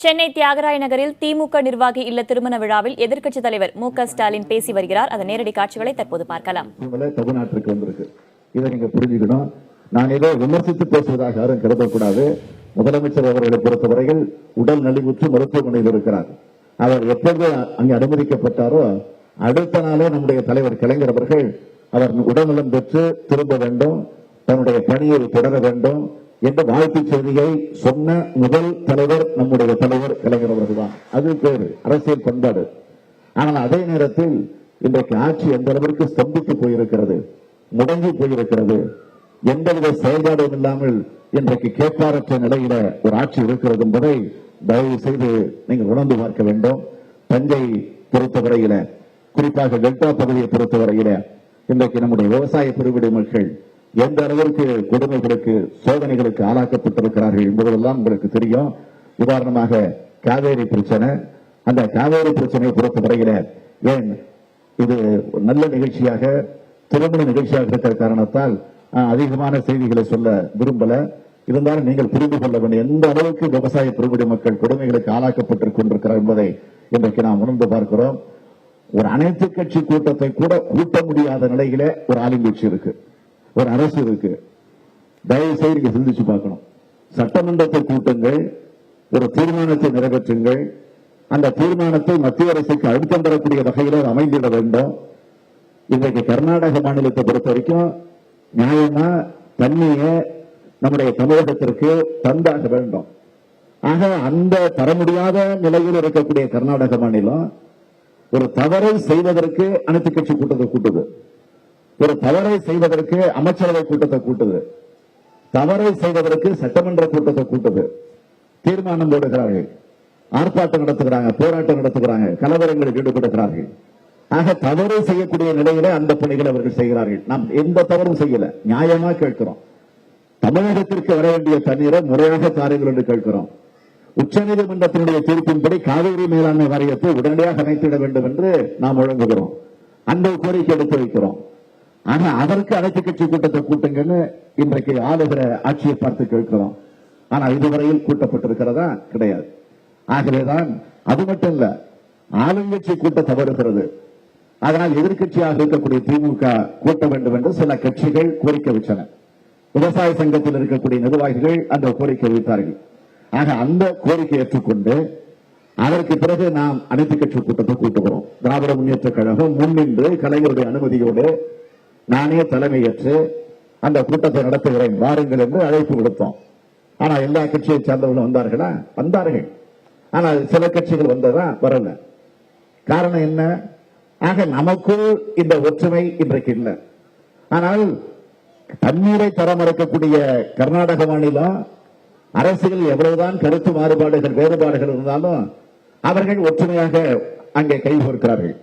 சென்னை தியாகராய நகரில் திமுக நிர்வாகி இல்ல திருமண விழாவில் எதிர்க்கட்சித் தலைவர் மு.க.ஸ்டாலின் பேசி வருகிறார். அதன் நேரடி காட்சிகளை தற்போது பார்க்கலாம். தமிழ்நாட்டிற்கு வந்திருக்கு, இதை நீங்க புரிஞ்சுக்கணும். நான் ஏதோ விமர்சித்து பேசுவதாக யாரும் கருதக்கூடாது. முதலமைச்சர் அவர்களை பொறுத்தவரையில் உடல் நலிவுற்று மருத்துவமனையில் இருக்கிறார். அவர் எப்பொழுது அங்கே அனுமதிக்கப்பட்டாரோ அடுத்த நாளே நம்முடைய தலைவர் கலைஞர் அவர்கள் அவர் உடல்நலம் பெற்று திரும்ப வேண்டும், தன்னுடைய பணியை தொடர வேண்டும் என்ற வாழ்த்து செய்தியை சொன்ன முதல் தலைவர் நம்முடைய தலைவர் கலைஞர் அவர்கள் தான். அது பேரு அரசியல் பண்பாடு. ஆனால் அதே நேரத்தில் இன்றைக்கு ஆட்சி எந்த அளவிற்கு ஸ்தம்பித்து போயிருக்கிறது, முடங்கி போயிருக்கிறது, எந்தவித செயல்பாடும் இல்லாமல் இன்றைக்கு கேட்பாரற்ற நிலையில ஒரு ஆட்சி இருக்கிறது என்பதை தயவு செய்து நீங்கள் உணர்ந்து பார்க்க வேண்டும். தஞ்சை பொறுத்தவரையில, குறிப்பாக டெல்டா பகுதியை பொறுத்தவரையில இன்றைக்கு நம்முடைய விவசாய பெருவிடை மக்கள் எந்த அளவிற்கு கொடுமைகளுக்கு சோதனைகளுக்கு ஆளாக்கப்பட்டிருக்கிறார்கள் என்பதெல்லாம் உங்களுக்கு தெரியும். உதாரணமாக காவேரி பிரச்சனை, அந்த காவேரி பிரச்சனையை பொறுத்தவரையில ஏன் இது நல்ல நிகழ்ச்சியாக திருமண நிகழ்ச்சியாக இருக்கிற காரணத்தால் அதிகமான செய்திகளை சொல்ல விரும்பல. இருந்தாலும் நீங்கள் புரிந்து கொள்ள வேண்டிய எந்த அளவுக்கு விவசாய பெருவிடை மக்கள் கொடுமைகளுக்கு ஆளாக்கப்பட்டுக் கொண்டிருக்கிறார் என்பதை இன்றைக்கு நாம் உணர்ந்து பார்க்கிறோம். ஒரு அனைத்து கட்சி கூட்டத்தை கூட கூட்ட முடியாத நிலையில ஒரு ஆளுங்கட்சி இருக்கு, ஒரு அரசு இருக்கு. தயவு செய்து சிந்திச்சு பார்க்கணும். சட்டமன்றத்தை கூட்டுங்கள், ஒரு தீர்மானத்தை நிறைவேற்றுங்கள், அந்த தீர்மானத்தை மத்திய அரசுக்கு அழுத்தம் தரக்கூடிய வகையில் அமைந்திட வேண்டும். இன்றைக்கு கர்நாடக மாநிலத்தை பொறுத்த வரைக்கும் நியாயமா தண்ணியை நம்முடைய தமிழகத்திற்கு தந்தாக வேண்டும். ஆக அந்த தர முடியாத நிலையில் இருக்கக்கூடிய கர்நாடக மாநிலம் ஒரு தவறை செய்வதற்கு அனைத்து கட்சி கூட்டத்தை கூட்டுது, ஒரு தவறை செய்வதற்கு அமைச்சரவை கூட்டத்தை கூட்டுது, தவறை செய்வதற்கு சட்டமன்ற கூட்டத்தை கூட்டுது, தீர்மானம் போடுகிறார்கள், ஆர்ப்பாட்டம் நடத்துகிறாங்க, போராட்டம் நடத்துகிறாங்க, கலவரங்களில் ஈடுபடுகிறார்கள். ஆக தவறு செய்யக்கூடிய நிலையில அந்த பணிகளை அவர்கள் செய்கிறார்கள். நாம் எந்த தவறும் செய்யல, நியாயமா கேட்கிறோம். தமிழகத்திற்கு வர வேண்டிய தண்ணீரை முறையாக தாருங்கள் என்று கேட்கிறோம். உச்சநீதிமன்றத்தினுடைய தீர்ப்பின்படி காவிரி மேலாண்மை வாரியத்தை உடனடியாக அமைத்திட வேண்டும் என்று நாம் வழங்குகிறோம். அந்த கோரிக்கை எடுத்து வைக்கிறோம். ஆனா அதற்கு அனைத்து கட்சி கூட்டத்தை கூட்டுங்கன்னு இன்றைக்கு ஆளுகிற ஆட்சியை பார்த்து கேட்கிறோம். ஆனா இதுவரையில் கூட்டப்பட்டிருக்கிறதா? கிடையாது. ஆகவேதான் அது மட்டும் இல்ல, ஆளுங்கட்சி கூட்ட தவறுகிறது. அதனால் எதிர்கட்சியாக இருக்கக்கூடிய திமுக கூட்ட வேண்டும் என்று சில கட்சிகள் கோரிக்கை வச்சன. விவசாய சங்கத்தில் இருக்கக்கூடிய நிர்வாகிகள் அந்த கோரிக்கை வைத்தார்கள். ஆக அந்த கோரிக்கை ஏற்றுக்கொண்டு அதற்கு பிறகு நாம் அனைத்து கட்சி கூட்டத்தை கூட்டுகிறோம். திராவிட முன்னேற்ற கழகம் முன்னின்று கலைஞருடைய அனுமதியோடு நானே தலைமையேற்று அந்த கூட்டத்தை நடத்துகிறேன், வாருங்கள் என்று அழைப்பு விடுத்தோம். ஆனா எல்லா கட்சியை சேர்ந்தவர்களும் வந்தார்களா? வந்தார்கள். ஆனால் சில கட்சிகள் வந்ததா? வரல. காரணம் என்ன? ஆக நமக்குள் இந்த ஒற்றுமை இன்றைக்கு இல்லை. ஆனால் தண்ணீரை தர மறுக்கக்கூடிய கர்நாடக மாநிலம் அரசியல் எவ்வளவுதான் கருத்து மாறுபாடுகள் வேறுபாடுகள் இருந்தாலும் அவர்கள் ஒற்றுமையாக அங்கே கைகோர்க்கிறார்கள்.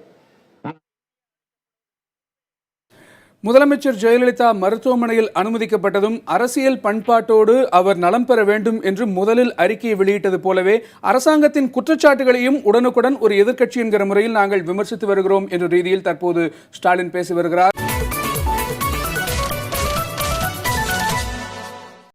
முதலமைச்சர் ஜெயலலிதா மருத்துவமனையில் அனுமதிக்கப்பட்டதும் அரசியல் பண்பாட்டோடு அவர் நலம் பெற வேண்டும் என்று முதலில் அறிக்கையை வெளியிட்டது போலவே அரசாங்கத்தின் குற்றச்சாட்டுகளையும் உடனுக்குடன் ஒரு எதிர்க்கட்சி என்கிற முறையில் நாங்கள் விமர்சித்து வருகிறோம் என்ற ரீதியில் தற்போது ஸ்டாலின் பேசி வருகிறார்.